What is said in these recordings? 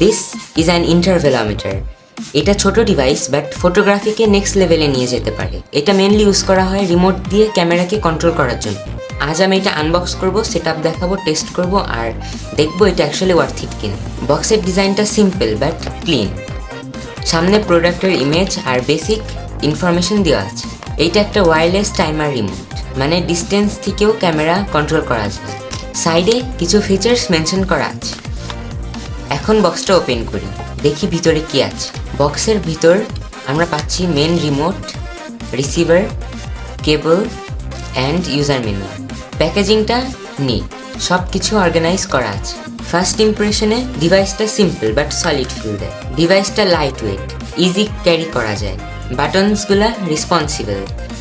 This is an ইন্টারভেলোমিটার। এটা ছোট device but ফটোগ্রাফিকে next লেভেলে নিয়ে যেতে পারে। এটা মেনলি ইউজ করা হয় রিমোট দিয়ে ক্যামেরাকে কন্ট্রোল করার জন্য। আজ আমি এটা আনবক্স করব, সেটআপ দেখাবো, টেস্ট করব আর দেখবো এটা অ্যাকচুয়ালি ওয়ার্থ ইট কিনা। বক্সের ডিজাইনটা সিম্পল বাট ক্লিন। সামনে প্রোডাক্টের ইমেজ আর বেসিক ইনফরমেশন দেওয়া আছে। এইটা একটা ওয়্যারলেস টাইমার রিমোট, মানে ডিস্টেন্স থেকেও ক্যামেরা কন্ট্রোল করা যায়। সাইডে কিছু ফিচার্স মেনশন করা আছে। এখন বক্সটা ওপেন করি, দেখি ভিতরে কি আছে। বক্সের ভিতর আমরা পাচ্ছি main remote, receiver, cable and user menu. প্যাকেজিংটা নিট, সব কিছু অর্গানাইজ করা আছে। ফার্স্ট ইমপ্রেশনে ডিভাইসটা সিম্পল বাট সলিড ফিল দেয়। ডিভাইসটা লাইট ওয়েট, ইজি ক্যারি করা যায়। বাটনসগুলা রেসপন্সিবল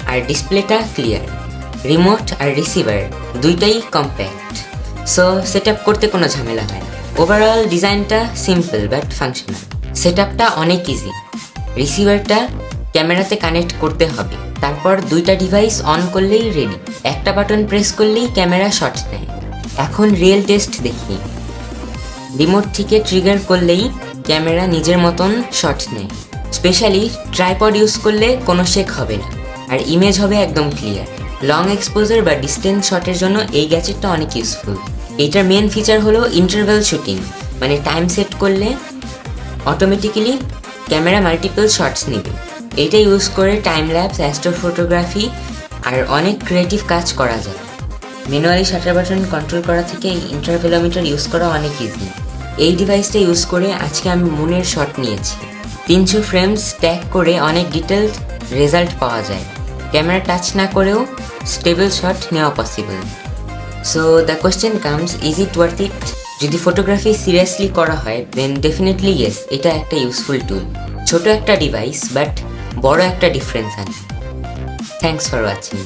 আর ডিসপ্লেটা ক্লিয়ার। রিমোট আর রিসিভার দুইটাই কম্প্যাক্ট, সো সেট আপ করতে কোনো ঝামেলা হয় না। ওভারঅল ডিজাইনটা সিম্পল বাট ফাংশনাল। সেট আপটা অনেক ইজি। রিসিভারটা ক্যামেরাতে কানেক্ট করতে হবে, তারপর দুইটা ডিভাইস অন করলেই রেডি। একটা বাটন প্রেস করলেই ক্যামেরা শট নেয়। এখন রিয়েল টেস্ট দেখি। রিমোট থেকে ট্রিগার করলেই ক্যামেরা নিজের মতন শট নেয়। স্পেশালি ট্রাইপড ইউজ করলে কোনো শেক হবে না আর ইমেজ হবে একদম ক্লিয়ার। লং এক্সপোজার বা ডিস্টেন্স শটের জন্য এই গ্যাজেটটা অনেক ইউজফুল। এইটার মেন ফিচার হলো ইন্টারভ্যাল শুটিং, মানে টাইম সেট করলে অটোমেটিক্যালি ক্যামেরা মাল্টিপল শটস নেবে। এইটা ইউজ করে টাইম ল্যাপস, অ্যাস্ট্রোফটোগ্রাফি আর অনেক ক্রিয়েটিভ কাজ করা যায়। ম্যানুয়ালি শাটার বাটন কন্ট্রোল করা থেকে ইন্টারভেলোমিটার ইউজ করা অনেক ইজি। এই ডিভাইসটা ইউজ করে আজকে আমি মুনের শট নিয়েছি। 300 ফ্রেমস ট্যাগ করে অনেক ডিটেলড রেজাল্ট পাওয়া যায়। ক্যামেরা টাচ না করেও স্টেবল শট নেওয়া possible. So the question comes, is it worth it? যদি ফটোগ্রাফি সিরিয়াসলি করা হয় দেন ডেফিনেটলি ইয়েস, এটা একটা ইউজফুল টুল। ছোট একটা ডিভাইস বাট বড় একটা ডিফারেন্স আনে। Thanks for watching.